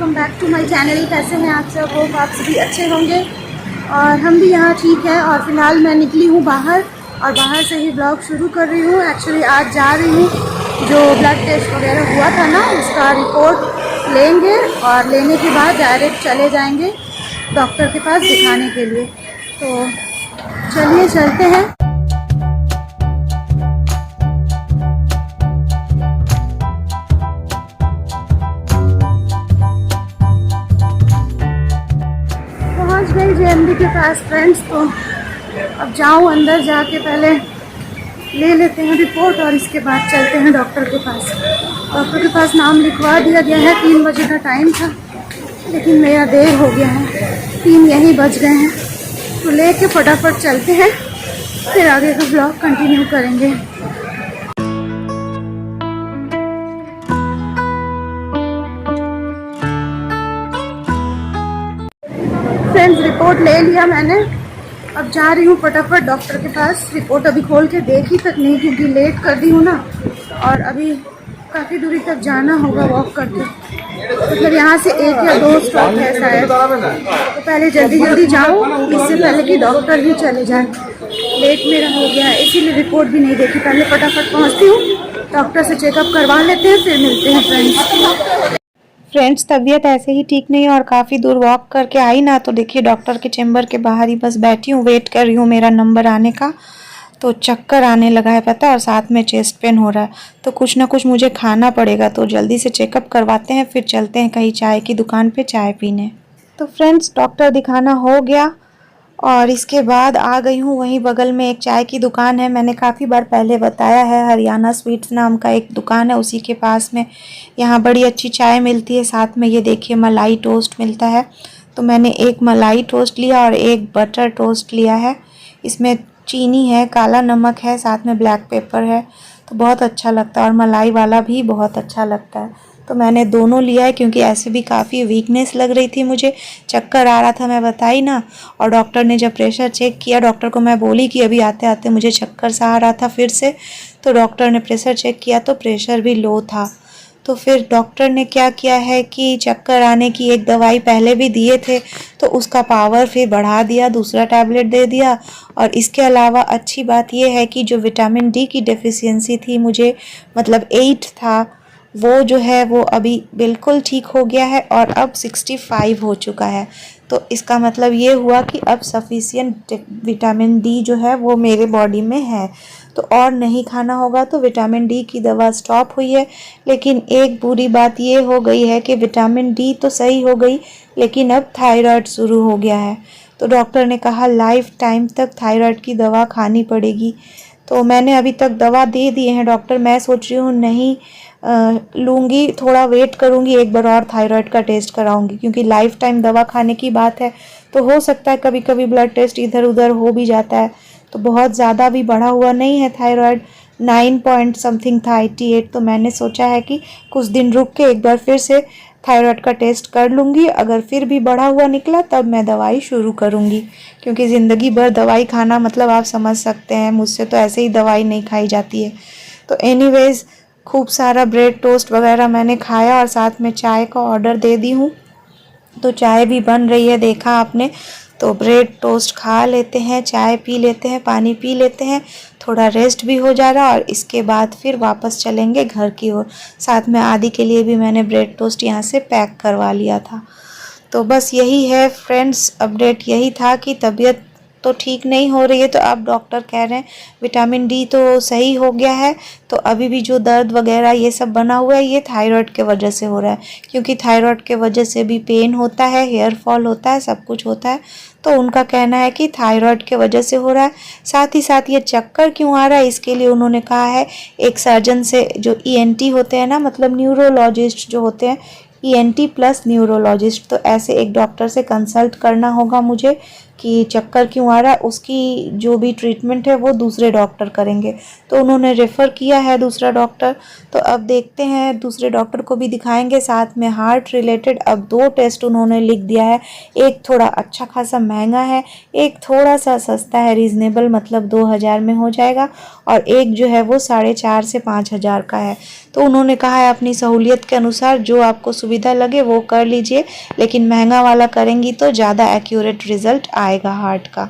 Welcome back to my channel. कैसे हैं आप सब? होप आप सभी अच्छे होंगे और हम भी यहाँ ठीक है। और फिलहाल मैं निकली हूँ बाहर और बाहर से ही ब्लॉग शुरू कर रही हूँ। एक्चुअली आज जा रही हूँ, जो ब्लड टेस्ट वगैरह हुआ था ना, उसका रिपोर्ट लेंगे और लेने के बाद डायरेक्ट चले जाएंगे डॉक्टर के पास दिखाने के लिए। तो चलिए चलते हैं। पहुंच गई जेएमडी के पास फ्रेंड्स। तो अब जाऊं अंदर, जाके पहले ले लेते हैं रिपोर्ट और इसके बाद चलते हैं डॉक्टर के पास। डॉक्टर के पास नाम लिखवा दिया गया है। 3 बजे का टाइम था लेकिन मेरा देर हो गया है, 3 यहीं बज गए हैं। तो लेके फटाफट चलते हैं, फिर आगे का ब्लॉग कंटिन्यू करेंगे। फ्रेंड्स, रिपोर्ट ले लिया मैंने। अब जा रही हूँ फटाफट डॉक्टर के पास। रिपोर्ट अभी खोल के देखी तक नहीं, क्योंकि लेट कर दी हूँ ना, और अभी काफ़ी दूरी तक जाना होगा वॉक करके। मतलब यहाँ से 1 या 2 स्टॉप है शायद। तो पहले जल्दी जल्दी जाऊँ, इससे पहले कि डॉक्टर ही चले जाए। लेट मेरा हो गया है, इसीलिए रिपोर्ट भी नहीं देखी। पहले फटाफट पहुँचती हूँ, डॉक्टर से चेकअप करवा लेते हैं, फिर मिलते हैं फ्रेंड्स। तबीयत ऐसे ही ठीक नहीं है और काफ़ी दूर वॉक करके आई ना, तो देखिए डॉक्टर के चेम्बर के बाहर ही बस बैठी हूँ, वेट कर रही हूँ मेरा नंबर आने का। तो चक्कर आने लगा है पता, और साथ में चेस्ट पेन हो रहा है। तो कुछ ना कुछ मुझे खाना पड़ेगा। तो जल्दी से चेकअप करवाते हैं, फिर चलते हैं कहीं चाय की दुकान पे चाय पीने। तो फ्रेंड्स, डॉक्टर दिखाना हो गया और इसके बाद आ गई हूँ। वहीं बगल में एक चाय की दुकान है, मैंने काफ़ी बार पहले बताया है, हरियाणा स्वीट्स नाम का एक दुकान है, उसी के पास में यहाँ बड़ी अच्छी चाय मिलती है। साथ में ये देखिए मलाई टोस्ट मिलता है। तो मैंने एक मलाई टोस्ट लिया और एक बटर टोस्ट लिया है। इसमें चीनी है, काला नमक है, साथ में ब्लैक पेपर है। तो बहुत अच्छा लगता है और मलाई वाला भी बहुत अच्छा लगता है। तो मैंने दोनों लिया है, क्योंकि ऐसे भी काफ़ी वीकनेस लग रही थी मुझे, चक्कर आ रहा था, मैं बताई ना। और डॉक्टर ने जब प्रेशर चेक किया, डॉक्टर को मैं बोली कि अभी आते आते मुझे चक्कर सा आ रहा था फिर से। तो डॉक्टर ने प्रेशर चेक किया तो प्रेशर भी लो था। तो फिर डॉक्टर ने क्या किया है कि चक्कर आने की एक दवाई पहले भी दिए थे, तो उसका पावर फिर बढ़ा दिया, दूसरा टैबलेट दे दिया। और इसके अलावा अच्छी बात यह है कि जो विटामिन डी की डेफिशिएंसी थी मुझे, मतलब 8 था, वो जो है वो अभी बिल्कुल ठीक हो गया है और अब 65 हो चुका है। तो इसका मतलब ये हुआ कि अब सफिशिएंट विटामिन डी जो है वो मेरे बॉडी में है। तो और नहीं खाना होगा। तो विटामिन डी की दवा स्टॉप हुई है। लेकिन एक बुरी बात ये हो गई है कि विटामिन डी तो सही हो गई, लेकिन अब थायराइड शुरू हो गया है। तो डॉक्टर ने कहा लाइफ टाइम तक थायराइड की दवा खानी पड़ेगी। तो मैंने अभी तक दवा दे दिए हैं डॉक्टर। मैं सोच रही हूँ नहीं लूँगी, थोड़ा वेट करूँगी, एक बार और थायराइड का टेस्ट कराऊँगी, क्योंकि लाइफ टाइम दवा खाने की बात है। तो हो सकता है कभी कभी ब्लड टेस्ट इधर उधर हो भी जाता है। तो बहुत ज़्यादा भी बढ़ा हुआ नहीं है थायराइड, 9 पॉइंट समथिंग था, 88। तो मैंने सोचा है कि कुछ दिन रुक के एक बार फिर से थायराइड का टेस्ट कर लूँगी। अगर फिर भी बढ़ा हुआ निकला तब मैं दवाई शुरू करूँगी, क्योंकि ज़िंदगी भर दवाई खाना मतलब आप समझ सकते हैं, मुझसे तो ऐसे ही दवाई नहीं खाई जाती है। तो एनीवेज़, खूब सारा ब्रेड टोस्ट वगैरह मैंने खाया और साथ में चाय का ऑर्डर दे दी हूँ। तो चाय भी बन रही है, देखा आपने। तो ब्रेड टोस्ट खा लेते हैं, चाय पी लेते हैं, पानी पी लेते हैं, थोड़ा रेस्ट भी हो जा रहा, और इसके बाद फिर वापस चलेंगे घर की ओर। साथ में आदि के लिए भी मैंने ब्रेड टोस्ट यहाँ से पैक करवा लिया था। तो बस यही है फ्रेंड्स, अपडेट यही था कि तबीयत तो ठीक नहीं हो रही है। तो अब डॉक्टर कह रहे हैं विटामिन डी तो सही हो गया है, तो अभी भी जो दर्द वगैरह ये सब बना हुआ है ये थायराइड के वजह से हो रहा है, क्योंकि थायराइड के वजह से भी पेन होता है, हेयर फॉल होता है, सब कुछ होता है। तो उनका कहना है कि थायराइड के वजह से हो रहा है। साथ ही साथ ये चक्कर क्यों आ रहा है, इसके लिए उन्होंने कहा है एक सर्जन से, जो ईएनटी होते हैं ना, मतलब न्यूरोलॉजिस्ट जो होते हैं, ईएनटी प्लस न्यूरोलॉजिस्ट, तो ऐसे एक डॉक्टर से कंसल्ट करना होगा मुझे, कि चक्कर क्यों आ रहा है, उसकी जो भी ट्रीटमेंट है वो दूसरे डॉक्टर करेंगे। तो उन्होंने रेफ़र किया है दूसरा डॉक्टर। तो अब देखते हैं, दूसरे डॉक्टर को भी दिखाएंगे। साथ में हार्ट रिलेटेड अब 2 टेस्ट उन्होंने लिख दिया है। एक थोड़ा अच्छा खासा महंगा है, एक थोड़ा सा सस्ता है, रीज़नेबल, मतलब 2000 में हो जाएगा, और एक जो है वो 4,500 से 5,000 का है। तो उन्होंने कहा है अपनी सहूलियत के अनुसार जो आपको सुविधा लगे वो कर लीजिए, लेकिन महंगा वाला करेंगी तो ज़्यादा एक्यूरेट रिज़ल्ट आएगा हार्ट का।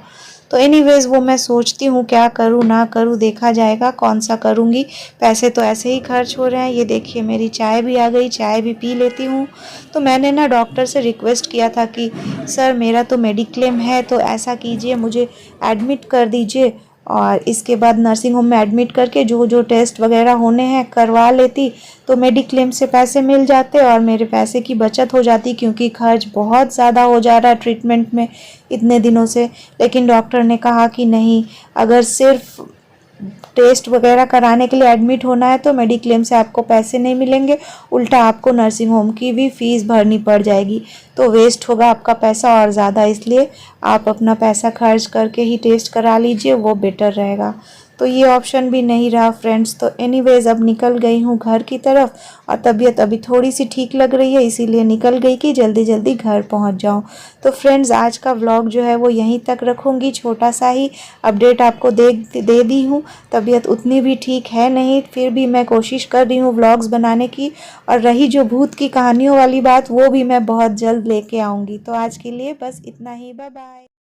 तो एनीवेज़ वो मैं सोचती हूँ क्या करूँ ना करूँ, देखा जाएगा कौन सा करूँगी। पैसे तो ऐसे ही खर्च हो रहे हैं। ये देखिए मेरी चाय भी आ गई, चाय भी पी लेती हूँ। तो मैंने ना डॉक्टर से रिक्वेस्ट किया था कि सर मेरा तो मेडिक्लेम है, तो ऐसा कीजिए मुझे एडमिट कर दीजिए, और इसके बाद नर्सिंग होम में एडमिट करके जो जो टेस्ट वगैरह होने हैं करवा लेती, तो मेडिक्लेम से पैसे मिल जाते और मेरे पैसे की बचत हो जाती, क्योंकि खर्च बहुत ज़्यादा हो जा रहा है ट्रीटमेंट में इतने दिनों से। लेकिन डॉक्टर ने कहा कि नहीं, अगर सिर्फ टेस्ट वगैरह कराने के लिए एडमिट होना है तो मेडिक्लेम से आपको पैसे नहीं मिलेंगे, उल्टा आपको नर्सिंग होम की भी फ़ीस भरनी पड़ जाएगी, तो वेस्ट होगा आपका पैसा और ज़्यादा। इसलिए आप अपना पैसा खर्च करके ही टेस्ट करा लीजिए, वो बेटर रहेगा। तो ये ऑप्शन भी नहीं रहा फ्रेंड्स। तो एनीवेज़ अब निकल गई हूँ घर की तरफ, और तबीयत अभी थोड़ी सी ठीक लग रही है, इसीलिए निकल गई कि जल्दी जल्दी घर पहुँच जाऊँ। तो फ्रेंड्स आज का व्लॉग जो है वो यहीं तक रखूँगी, छोटा सा ही अपडेट आपको दे दी हूँ। तबीयत उतनी भी ठीक है नहीं, फिर भी मैं कोशिश कर रही हूँ व्लॉग्स बनाने की, और रही जो भूत की कहानियों वाली बात, वो भी मैं बहुत जल्द लेके आऊँगी। तो आज के लिए बस इतना ही, बाय बाय।